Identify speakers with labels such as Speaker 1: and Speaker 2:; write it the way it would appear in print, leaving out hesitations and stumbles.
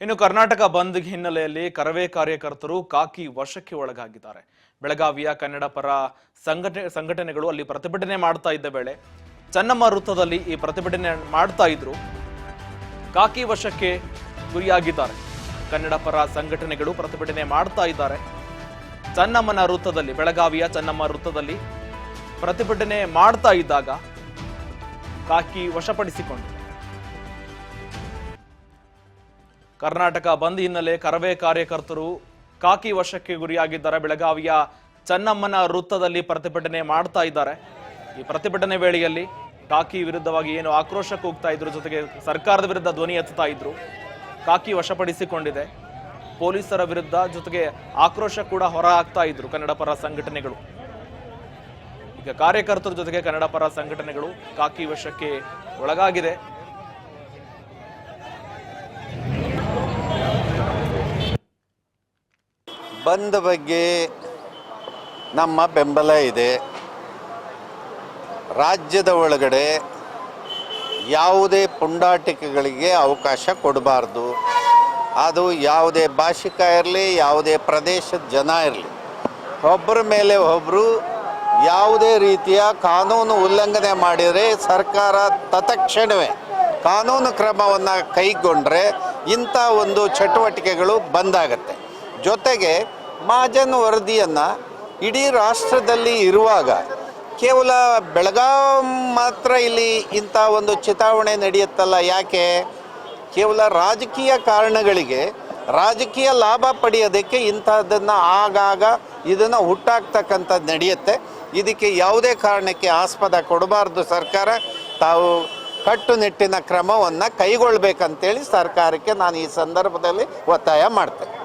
Speaker 1: ಇನ್ನು ಕರ್ನಾಟಕ ಬಂದ್ ಹಿನ್ನೆಲೆಯಲ್ಲಿ ಕರವೇ ಕಾರ್ಯಕರ್ತರು ಕಾಕಿ ವಶಕ್ಕೆ ಒಳಗಾಗಿದ್ದಾರೆ. ಬೆಳಗಾವಿಯ ಕನ್ನಡ ಪರ ಸಂಘಟನೆಗಳು ಅಲ್ಲಿ ಪ್ರತಿಭಟನೆ ಮಾಡ್ತಾ ಇದ್ದ ವೇಳೆ ಚನ್ನಮ್ಮ ವೃತ್ತದಲ್ಲಿ ಈ ಪ್ರತಿಭಟನೆ ಮಾಡ್ತಾ ಇದ್ರು. ಕಾಕಿ ವಶಕ್ಕೆ ಗುರಿಯಾಗಿದ್ದಾರೆ. ಕನ್ನಡ ಪರ ಸಂಘಟನೆಗಳು ಪ್ರತಿಭಟನೆ ಮಾಡ್ತಾ ಇದ್ದಾರೆ. ಚನ್ನಮ್ಮನ ವೃತ್ತದಲ್ಲಿ, ಬೆಳಗಾವಿಯ ಚನ್ನಮ್ಮ ವೃತ್ತದಲ್ಲಿ ಪ್ರತಿಭಟನೆ ಮಾಡ್ತಾ ಇದ್ದಾಗ ಕಾಕಿ ವಶಪಡಿಸಿಕೊಂಡು ಕರ್ನಾಟಕ ಬಂದ್ ಹಿನ್ನೆಲೆ ಕರವೇ ಕಾರ್ಯಕರ್ತರು ಕಾಕಿ ವಶಕ್ಕೆ ಗುರಿಯಾಗಿದ್ದಾರೆ. ಬೆಳಗಾವಿಯ ಚನ್ನಮ್ಮನ ವೃತ್ತದಲ್ಲಿ ಪ್ರತಿಭಟನೆ ಮಾಡ್ತಾ ಇದ್ದಾರೆ. ಈ ಪ್ರತಿಭಟನೆ ವೇಳೆಯಲ್ಲಿ ಕಾಕಿ ವಿರುದ್ಧವಾಗಿ ಏನು ಆಕ್ರೋಶ ಕೂಗ್ತಾ ಇದ್ರು, ಜೊತೆಗೆ ಸರ್ಕಾರದ ವಿರುದ್ಧ ಧ್ವನಿ ಎತ್ತುತ್ತಾ ಇದ್ರು. ಕಾಕಿ ವಶಪಡಿಸಿಕೊಂಡಿದೆ. ಪೊಲೀಸರ ವಿರುದ್ಧ ಜೊತೆಗೆ ಆಕ್ರೋಶ ಕೂಡ ಹೊರ ಹಾಕ್ತಾ ಇದ್ರು ಕನ್ನಡ ಪರ ಸಂಘಟನೆಗಳು. ಈಗ ಕಾರ್ಯಕರ್ತರ ಜೊತೆಗೆ ಕನ್ನಡ ಪರ ಸಂಘಟನೆಗಳು ಕಾಕಿ ವಶಕ್ಕೆ ಒಳಗಾಗಿದೆ.
Speaker 2: ಬಂದ್ ಬಗ್ಗೆ ನಮ್ಮ ಬೆಂಬಲ ಇದೆ. ರಾಜ್ಯದ ಒಳಗಡೆ ಯಾವುದೇ ಪುಂಡಾಟಿಕೆಗಳಿಗೆ ಅವಕಾಶ ಕೊಡಬಾರ್ದು. ಅದು ಯಾವುದೇ ಭಾಷಿಕ ಇರಲಿ, ಯಾವುದೇ ಪ್ರದೇಶದ ಜನ ಇರಲಿ, ಒಬ್ಬರ ಮೇಲೆ ಒಬ್ಬರು ಯಾವುದೇ ರೀತಿಯ ಕಾನೂನು ಉಲ್ಲಂಘನೆ ಮಾಡಿದರೆ ಸರ್ಕಾರ ತತ್ಕ್ಷಣವೇ ಕಾನೂನು ಕ್ರಮವನ್ನು ಕೈಗೊಂಡ್ರೆ ಇಂಥ ಒಂದು ಚಟುವಟಿಕೆಗಳು ಬಂದಾಗತ್ತೆ. ಜೊತೆಗೆ ಮಹಾಜನ್ ವರದಿಯನ್ನು ಇಡೀ ರಾಷ್ಟ್ರದಲ್ಲಿ ಇರುವಾಗ ಕೇವಲ ಬೆಳಗಾವಿ ಮಾತ್ರ ಇಲ್ಲಿ ಇಂಥ ಒಂದು ಚಿತಾವಣೆ ನಡೆಯುತ್ತಲ್ಲ, ಯಾಕೆ? ಕೇವಲ ರಾಜಕೀಯ ಕಾರಣಗಳಿಗೆ, ರಾಜಕೀಯ ಲಾಭ ಪಡೆಯೋದಕ್ಕೆ ಇಂಥದ್ದನ್ನು ಆಗಾಗ ಇದನ್ನು ಹುಟ್ಟಾಕ್ತಕ್ಕಂಥದ್ದು ನಡೆಯುತ್ತೆ. ಇದಕ್ಕೆ ಯಾವುದೇ ಕಾರಣಕ್ಕೆ ಆಸ್ಪದ ಕೊಡಬಾರ್ದು. ಸರ್ಕಾರ ತಾವು ಕಟ್ಟುನಿಟ್ಟಿನ ಕ್ರಮವನ್ನು ಕೈಗೊಳ್ಳಬೇಕಂತೇಳಿ ಸರ್ಕಾರಕ್ಕೆ ನಾನು ಈ ಸಂದರ್ಭದಲ್ಲಿ ಒತ್ತಾಯ ಮಾಡ್ತೇನೆ.